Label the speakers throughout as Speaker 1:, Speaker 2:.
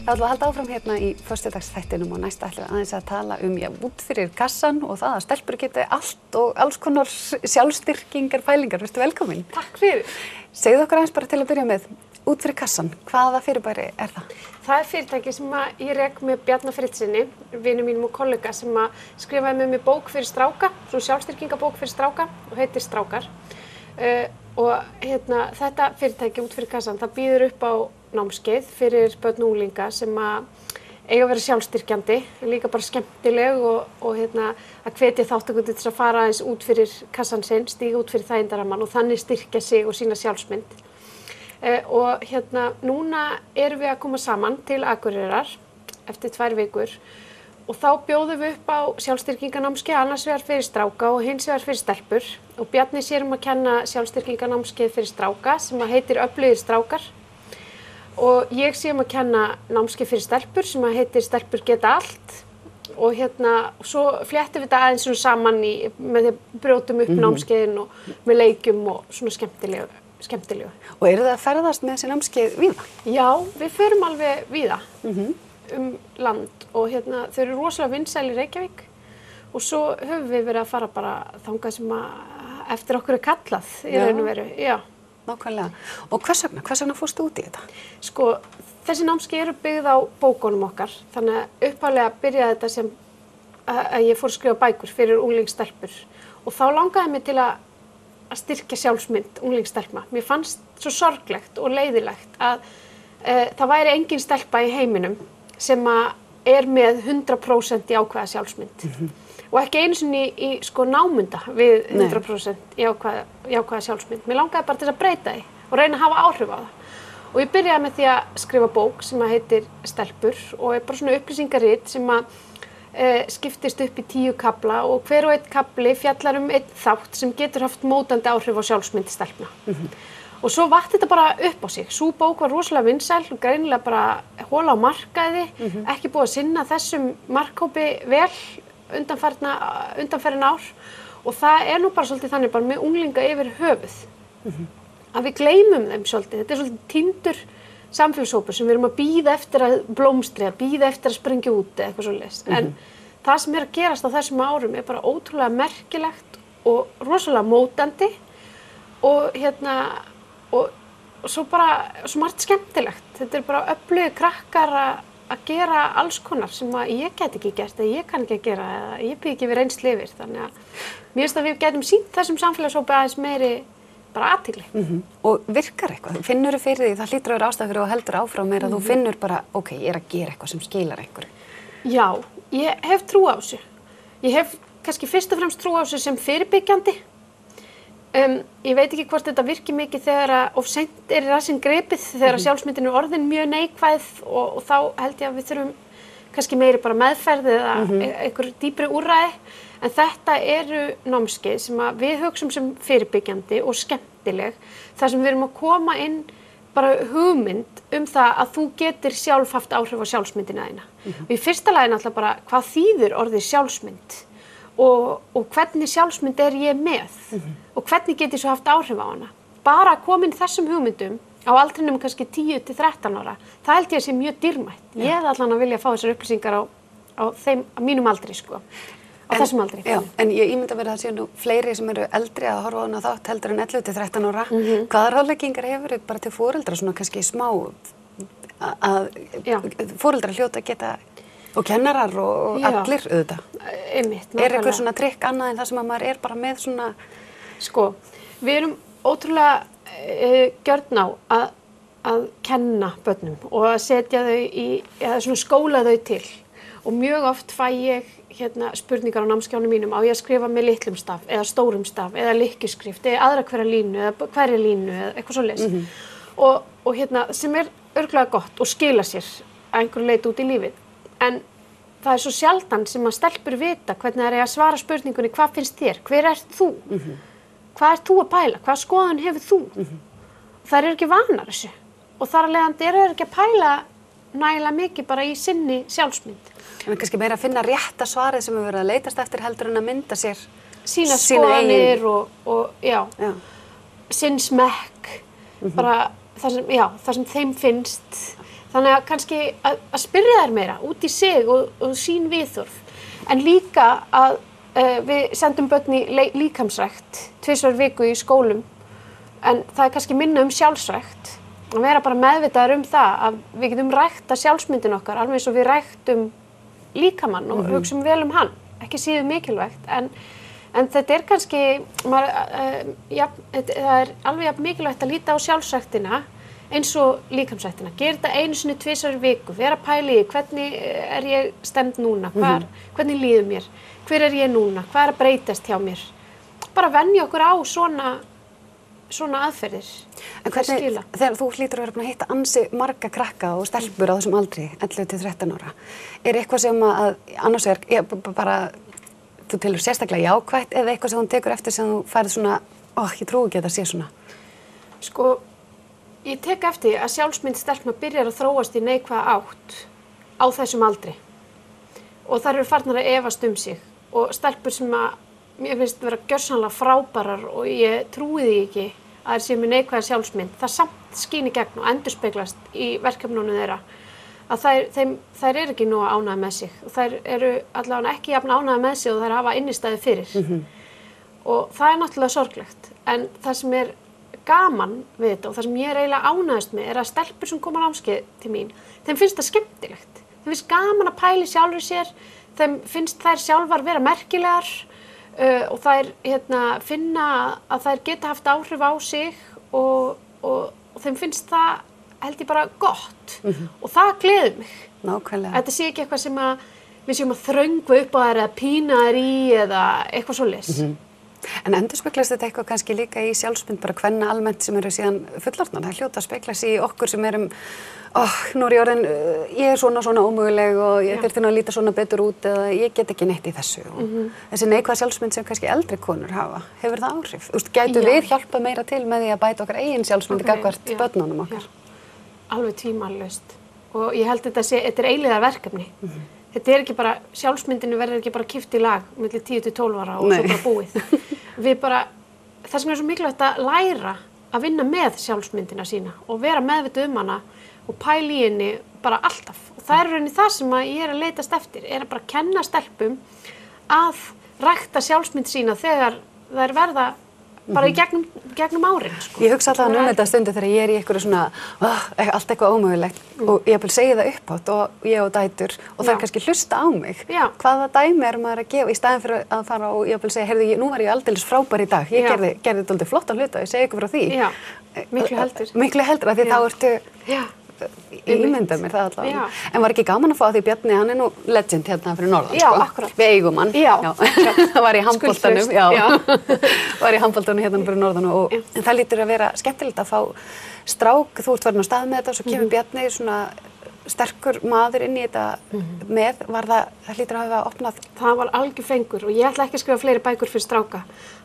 Speaker 1: Það ætlum að halda áfram hérna í föstudagsþættinum og næst ætlum við aðeins að tala út fyrir kassan og það að stelpur geti allt og alls konar sjálfstyrkingar, pælingar. Vertu velkomin.
Speaker 2: Takk fyrir.
Speaker 1: Segðu okkur aðeins bara til að byrja með, út fyrir kassan, hvaða fyrirbæri er það?
Speaker 2: Það fyrirtæki sem ég rek með Bjarna Friðsinni, vinum mínum og kollega, sem skrifaði með mér bók fyrir stráka, svona sjálfstyrkingabók fyrir stráka og heitir Strákar. Þetta fyrirtæki út fyrir kassan, það býður upp á námskeið fyrir börn og unglinga sem eiga að vera sjálfstyrkjandi, líka bara skemmtileg og að hvetja þátttakendur til að fara aðeins út fyrir kassan sinn, stíga út fyrir þægindarammann og þannig styrkja sig og sína sjálfsmynd. Núna erum við að koma saman til Akureyrar eftir 2 vikur og þá bjóðum við upp á sjálfstyrkinganámskeið annars vegar fyrir stráka og hins vegar fyrir stelpur og Bjarni sér að kenna sjálfstyrkinganámskeið fyrir stráka sem heitir Öflugir strákar og ég sé að kenna námskeið fyrir stelpur sem heitir Stelpur geta allt og svo fléttum við þetta aðeins svona saman með því að brjótum upp námskeiðin og með leikjum og svona skemmtilegu.
Speaker 1: Og eru það að ferðast með þessi námskeið víða?
Speaker 2: Já, við förum alveg víða land og þau eru rosalega vinsæl í Reykjavík og svo höfum við verið að fara bara þangað sem eftir okkur er kallað í raun og veru. Já.
Speaker 1: Nákvæmlega. Og hvers vegna fórstu út í þetta?
Speaker 2: Sko, þessi námskeið eru byggð á bókunum okkar, þannig að upphaflega byrjaði þetta sem að ég fór að skrifa bækur fyrir unglingsstelpur og þá langaði mig til að styrkja sjálfsmynd unglingsstelpna. Mér fannst svo sorglegt og leiðilegt að það væri engin stelpa í heiminum sem er með 100% jákvæða sjálfsmynd og ekki einu sinni í námunda við 100% jákvæða sjálfsmynd. Mér langaði bara til að breyta því og reyna að hafa áhrif á það. Og ég byrjaði með því að skrifa bók sem heitir Stelpur og er bara svona upplýsingarit sem skiptist upp í 10 kafla og hver og einn kafli fjallar einn þátt sem getur haft mótandi áhrif á sjálfsmynd stelpna. Og svo vatt þetta bara upp á sig. Sú bók var rosalega vinsæl og greinilega bara hola á markaði, ekki búið að sinna þessum markhópi vel undanfarin ár og það er nú bara svolítið þannig bara með unglinga yfir höfuð að við gleymum þeim svolítið. Þetta er svolítið týndur samfélagshópur sem við erum að bíða eftir að blómstri, að bíða eftir að springa út eða eitthvað svoleiðis. En það sem er að gerast á þessum árum er bara ótrúlega merkilegt og rosalega mótandi og svo bara svo margt skemmtilegt. Þetta er bara öflugir krakkar að gera alls konar sem ég get ekki gert eða ég kann ekki að gera eða ég bý ekki við reynslu yfir. Þannig að mér finnst að við getum sýnt þessum samfélagshópi aðeins meiri bara athygli.
Speaker 1: Og virkar eitthvað? Finnurðu fyrir því, það hlýtur að vera ástæða fyrir og heldur áfram meira að þú finnur bara, ok, ég er að gera eitthvað sem skilar einhverju?
Speaker 2: Já, ég hef trú á þessu. Ég hef kannski fyrst og fremst trú á þessu sem fyrirbyggjandi. Ég veit ekki hvort þetta virkir mikið þegar of seint er í rassinn gripið, þegar sjálfsmyndin er orðin mjög neikvæð og þá held ég að við þurfum kannski meiri bara meðferð eða einhver dýpri úrræði. En þetta eru námskeið sem við hugsum sem fyrirbyggjandi og skemmtileg, þar sem við erum að koma inn bara hugmynd það að þú getur sjálf haft áhrif á sjálfsmyndina þína. Og í fyrsta lagi náttúrulega bara hvað þýðir orðið sjálfsmynd og hvernig sjálfsmynd er ég með og hvernig get ég svo haft áhrif á hana. Bara að koma inn þessum hugmyndum á aldrinum kannski 10 til 13 ára, það held ég að sé mjög dýrmætt. Ég hefði allan að vilja fá þessar upplýsingar á mínum aldri, sko. Á þessum aldri.
Speaker 1: Já, en ég ímynda mér að það séu nú fleiri sem eru eldri að horfa á hana þátt heldur en 11 til 13 ára. Hvaða ráðleggingar hefur bara til foreldra svona kannski smá að foreldrar hljóta geta og kennarar og allir auðvitað?
Speaker 2: Einmitt,
Speaker 1: nákvæmlega. Er eitthvað svona trikk annað en það sem að maður er bara með svona?
Speaker 2: Sko, við erum ótrúlega gjörn á að kenna börnum og að setja þau eða svona skóla þau til. Og mjög oft fæ ég spurningar á námskjánum mínum á ég að skrifa með litlum staf eða stórum staf eða lykkjuskrift eða aðra hverja línu eða hverja línu eða eitthvað svoleiðis. Og sem er örugglega gott og skila sér að einhverju leyti út í lífið. En það er svo sjaldan sem að stelpur vita hvernig það er að svara spurningunni hvað finnst þér, hver ert þú? Hvað ert þú að pæla? Hvað skoðun hefur þú? Það eru ekki vanar þessu og þar af leiðandi eru ekki að pæla nægilega mikið bara í sinni sjálfsmynd.
Speaker 1: En kannski meira að finna rétta svarið sem við verðum að leitast eftir heldur en að mynda sér
Speaker 2: sína skoðanir og sinn smekk, bara það sem þeim finnst, Þannig að kannski að spyrja þær meira út í sig og sín viðhorf. En líka að við sendum börn í líkamsrækt 2 viku í skólum, en það kannski minna sjálfsrækt. Að vera bara meðvitaður það að við getum rækta sjálfsmyndin okkar, alveg eins og við ræktum líkamann og hugsum vel hann. Ekki síður mikilvægt, en þetta kannski, það alveg jafn mikilvægt að líta á sjálfsræktina eins og líkamsræktina. Gera þetta 1 sinni 2 viku, vera pæli í hvernig ég stend núna, hvernig líður mér, hver ég núna, hvað að breytast hjá mér. Bara venja okkur á svona aðferðir.
Speaker 1: En hvernig, þegar þú hlýtur að vera búin að hitta ansi marga krakka og stelpur á þessum aldri, 11 til 13 ára, eitthvað sem að annars bara, þú telur sérstaklega jákvætt eða eitthvað sem hún tekur eftir sem þú færið svona, ég trúi ekki að það sé svona?
Speaker 2: Sko, ég tek eftir að sjálfsmynd stelpna byrjar að þróast í neikvæða átt á þessum aldri. Og þær eru farnar að efast sig. Og stelpur sem að mér finnst vera gjörsamlega frábærar og ég trúi því ekki að þær séu með neikvæða sjálfsmynd. Það samt skín í gegn og endurspeglast í verkefnunum þeirra. Að þær eru ekki nógu ánægðar með sig. Og þær eru allavega ekki jafn ánægðar með sig og þær hafa innistæðu fyrir. Og það náttúrulega sorglegt. En það sem gaman við þetta og það sem ég eiginlega ánægðist með að stelpur sem koma á námskeið til mín, þeim finnst það skemmtilegt. Þeim finnst gaman að pæla í sjálfri sér, þeim finnst þær sjálfar vera merkilegar og þær finna að þær geta haft áhrif á sig og þeim finnst það held ég bara gott og það gleður mig.
Speaker 1: Nákvæmlega.
Speaker 2: Þetta sé ekki eitthvað sem við séum að þröngva upp á þær eða pína þær í eða eitthvað svoleiðis.
Speaker 1: En endurspeglast þetta eitthvað kannski líka í sjálfsmynd bara kvenna almennt sem eru síðan fullorðnar? Það hljóta að speglast í okkur sem erum, nú ég orðin, ég svona ómöguleg og ég þurfti nú að líta svona betur út eða ég get ekki neitt í þessu. Þessi neikvæða sjálfsmynd sem kannski eldri konur hafa, hefur það áhrif? Gætu við hjálpa meira til með því að bæta okkar eigin sjálfsmyndi gagnvart börnunum okkar?
Speaker 2: Alveg tvímælalaust. Og ég held þetta er eilífðarverkefni. Þetta ekki bara, sjálfsmyndinu verður ekki bara kippt í lag milli 10 til 12 ára og svo bara búið. Það sem svo mikilvægt að læra að vinna með sjálfsmyndina sína og vera meðvituð hana og pæla í henni bara alltaf. Og það rauninni það sem ég að leitast eftir, að bara kenna stelpum að rækta sjálfsmynd sína þegar þær verða bara í gegnum árin. Sko.
Speaker 1: Ég hugsa alltaf þetta stundu þegar ég í einhverju svona, allt eitthvað ómögulegt og ég segja það upphátt og ég og dætur og þær kannski hlusta á mig. Hvaða dæmi maður að gefa í staðinn fyrir að fara og ég segja, heyrðu, nú var ég aldeilis frábær í dag, ég gerði dálítið flottan hluta og ég segi ykkur frá því.
Speaker 2: Já, miklu heldur.
Speaker 1: Miklu heldur af því þá ertu, ég ímynda mér það allavega. En var ekki gaman að fá því Bjarni, hann nú legend hérna fyrir norðan,
Speaker 2: sko. Akkurat.
Speaker 1: Við eigum hann. Það var í handboltanum, var í handboltanum hérna fyrir norðan og en það lítur að vera skemmtilegt að fá strák, þú ert farin á stað með þetta og svo kemur Bjarni svona sterkur maður inn í þetta með, það hlýtur að hafa opnað?
Speaker 2: Það var algjör fengur og ég ætla ekki að skrifa fleiri bækur fyrir stráka.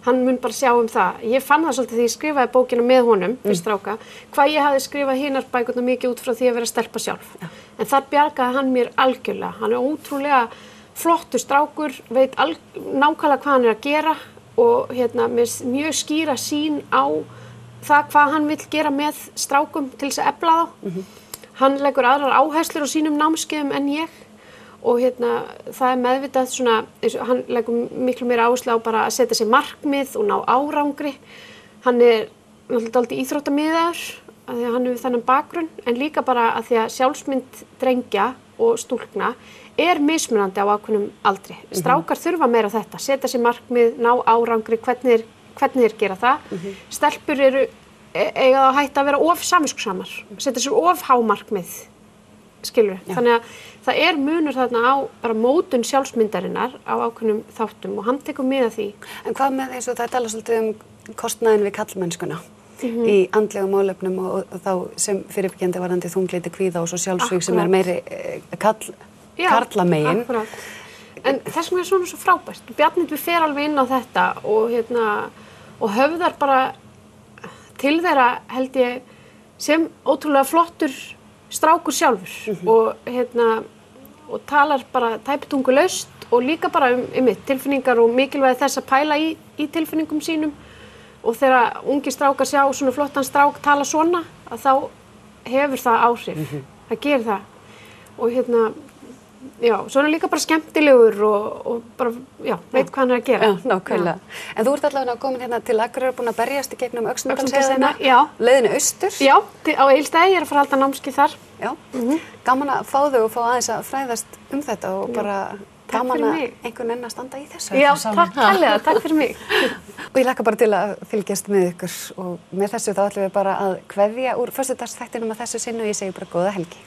Speaker 2: Hann mun bara sjá það. Ég fann það svolítið því ég skrifaði bókina með honum fyrir stráka, hvað ég hafði skrifað hinar bækurnar mikið út frá því að vera stelpa sjálf. En það bjargaði hann mér algjörlega. Hann ótrúlega flottur strákur, veit nákvæmlega hvað hann að gera og með mjög skýra sýn á það hvað hann vill gera með strákum til þess að efla þá. Hann leggur aðrar áherslur á sínum námskeiðum en ég og það meðvitað svona, hann leggur miklu meira áherslu á bara að setja sér markmið og ná árangri. Hann náttúrulega dálítið íþróttamiðaður af því að hann hefur þennan bakgrunn en líka bara að því að sjálfsmynd drengja og stúlkna mismunandi á ákveðnum aldri. Strákar þurfa meira þetta, setja sér markmið, ná árangri, hvernig þeir gera það. Stelpur eiga að hætta að vera of samviskusamar, setja sér of hámarkmið, skilur. Þannig að það munur þarna á bara mótun sjálfsmyndarinnar á ákveðnum þáttum og hann tekur mið af því.
Speaker 1: En hvað með eins og það tala svolítið kostnaðinn við karlmennskuna í andlegum málefnum og þá sem fyrirbyggjandi varðandi þunglyndi, kvíða og svo sjálfsvíg sem meiri karlamegin.
Speaker 2: Akkurat. En þess vegna svona svo frábært. Bjarni fer alveg inn á þetta og höfðar bara til þeirra held ég sem ótrúlega flottur strákur sjálfur og talar bara tæpitungulaust og líka bara tilfinningar og mikilvægi þess að pæla í tilfinningum sínum og þegar ungi strákar sjá svona flottan strák tala svona að þá hefur það áhrif það gerir það. Og já, svo er hann líka bara skemmtilegur og bara, já, veit hvað hann er að gera.
Speaker 1: Já, nákvæmlega. En þú ert allavega komin hérna til Akureyrar, búin að berjast í gegnum
Speaker 2: Öxnadalsheiðina,
Speaker 1: leiðinni austur.
Speaker 2: Já, á Egilsstaði, ég er að fara að halda námskeið þar.
Speaker 1: Já, gaman að fá þau og fá aðeins að fræðast þetta og bara gaman að einhvern enn að standa í þessu.
Speaker 2: Já, takk kærlega, takk fyrir mig.
Speaker 1: Og ég hlakka bara til að fylgjast með ykkur og með þessu þá ætlum við bara að kveðja úr föstudagsþættinum að þessu sinni og ég segi bara góða helgi.